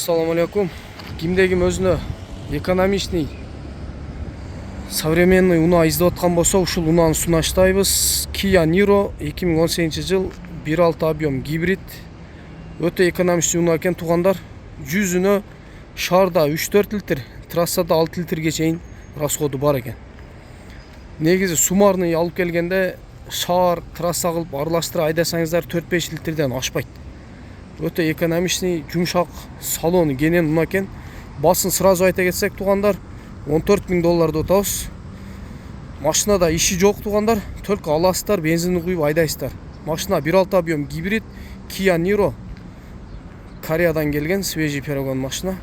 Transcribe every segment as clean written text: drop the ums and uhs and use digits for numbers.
Assalamu alaikum. Кимде ким өзүнө экономичный, современный унаа издеп аткан болсо, ушул унааны сунуштайбыз. Kia Niro 2018 жыл 1.6 объем гибрид. Өтө экономичный унаа экен туугандар. Жүзүнө шаарда 3-4 литр, трассада 6 литрге чейин расходу бар экен. Негизи суммарный алып келгенде шаар, трасса кылып аралаштырып айдасаңыздар 4-5 литрден ашпайт. Өтө экономичный, жумшак, салону кенен унаа экен. Басын сразу айта кетсек туугандар, $14,000 отабыз. Машинада иши жок туугандар, только аласыздар, бензин куюп айдайсыздар. Машина 1.6 объем гибрид Kia Niro. Кореядан келген свежий перегон машина.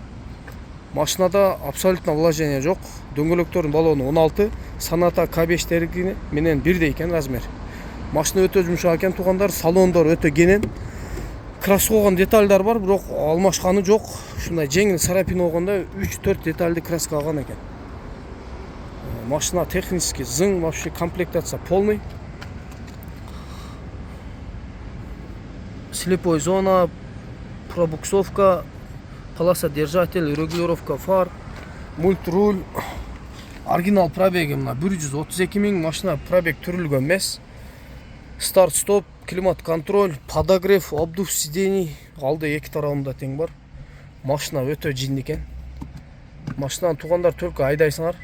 Машинада абсолютно вложение жок. Дөңгөлөктөрдүн баллону 16, Sonata K5 менен бирдей экен размер. Машина өтө жумшак экен туугандар, салондор өтө кенен. Краскогон детальдар бар, бирок алмашканы жок. Ушундай жеңил сарапин болгондо 3-4 детальды краска алган экен. Машина технически зың, вообще комплектация полный. Слепой зона, пробуксовка, полосодержатель, регулировка фар, мультруль. Оригинал пробеги мына 132 000, машина пробег түрүлгөн эмес. Старт-стоп, климат-контроль, подогрев, обдув сидений, алды эки тарабында тең бар. Машина өтө жин экен. Машинаны туугандар только айдайсыңар,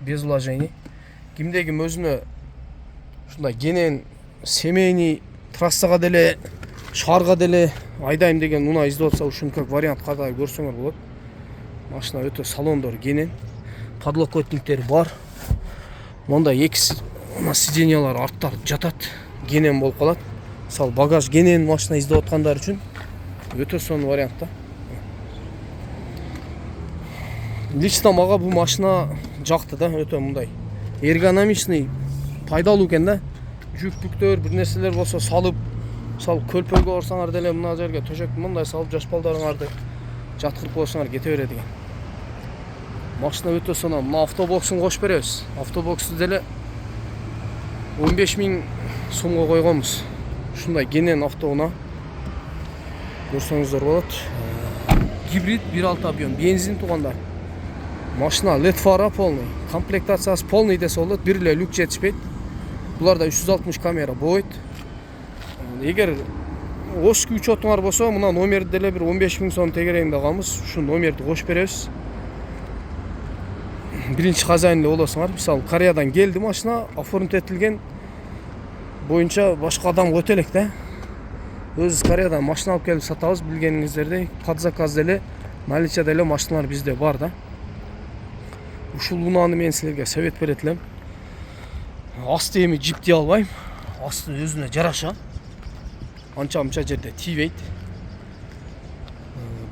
без вложений. Кимде ким өзүнө ушундай кенен семейный, трассага деле, шаарга деле айдайм деген унаа издеп атса, ушуну как вариант кадай көрсөңөр болот. Машина өтө салондор кенен, подлокотниктери бар. Монда эки сиденьялар арттар жатат, кенен болуп калат. Мисалы багаж кенен машина издеп аткандар үчүн өтө сонун вариант да. Лично мага бул машина жакты да, өтө мындай эргономичный, пайдалуу экен да. Жүк-бүктөр, бир нерселер болсо салып, мисалы көлпөгө барсаңар деле мына жерге төшөктү мындай салып жашпалдарыңарды жаткырып койсоңар кете берет экен. Машина өтө сонун. Мына автобоксун кошуп беребиз. Автобоксу деле 15 000 сомго койгонбуз. Ушундай кенен автоунаа көрсөңүздөр болот. Гибрид 1.6 объем бензин туугандар. Машина LED фара полный, комплектациясы полный десе болот. Бир эле люк жетишпейт. Буларда 360 камера болот. Эгер ошки учетуңар болсо, мына номерди деле бир 15 000 сом тегерегинде калабыз. Ушу номерди кошуп беребиз. Биринчи хозяин эле болосуңар. Мисалы Кореядан келди машина, оформить этилген боюнча башка адам өтө элек да. Өзүбүз Кореядан машина алып келип сатабыз, билгениңиздердей. Под заказ деле, наличие деле машиналар бизде бар да. Ушул унааны мен силерге совет берет элем. Асты эми жип дей албайм. Асты өзүнө жараша. Анча-мынча жерде тийбейт.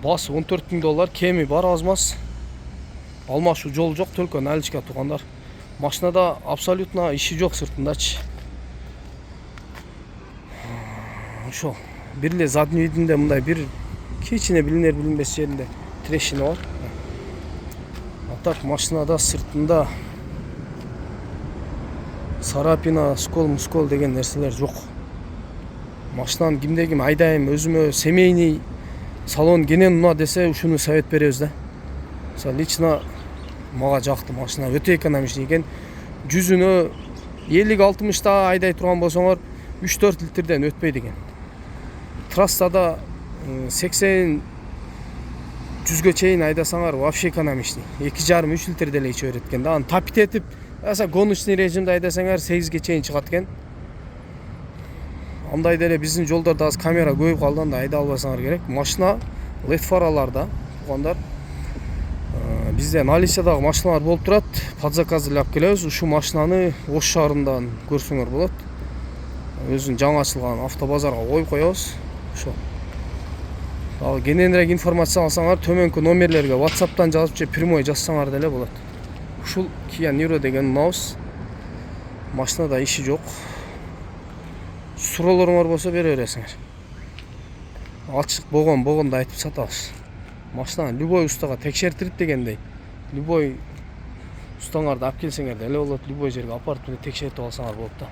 Басы $14,000, кеми бар аз-маз. Алмашуу жол жок, только наличка туугандар. Машинада абсолютно иши жок сыртындачы. Ошо бир эле задний видинде мындай бир кичине билинер билинбес жеринде трещина бар. Так машинада сыртында сарапина, скол деген нерселер жок. Машинаны кимде ким айдайм, өзүмө семейный, салон кенен унаа десе, ушуну совет беребиз да. Мисалы лично мага жакты, машина өтө экономичный экен. Жүзүнө 50-60 та айдай турган болсоңор 3-4 литрден өтпөйт экен. Трассада 80-100га чейин айдасаңар вообще экономичный. 2,5-3 литр деле иче берет экен да. Аны тапит этип, гоночный режимде айдасаңар 8ге чейин чыгат экен. Андай деле биздин жолдордо аз камера көбөйүп калганда айда албасаңар керек. Машина LED фараларда туугандар. Бизде наличиядагы машиналар болуп турат. Под заказ эле алып келебиз. Ушул машинаны Ош шаарынан көрсөңөр болот. Өзүнүн жаңы ачылган автобазарга коюп коебуз. Ошо. Ал кененирээк информация алсаңар, төмөнкү номерлерге WhatsApp'тан жазып же прямой жазсаңар деле болот. Ушул Kia Niro деген унаабыз. Машинада иши жок. Суроолоруңар болсо бере бересиңер. Ачык болгондо айтып сатабыз. Машинаны любой устага текшертирип дегендей. Любой устаңарды алып келсеңер деле болот, любой жерге апарып текшертип алсаңар болот да.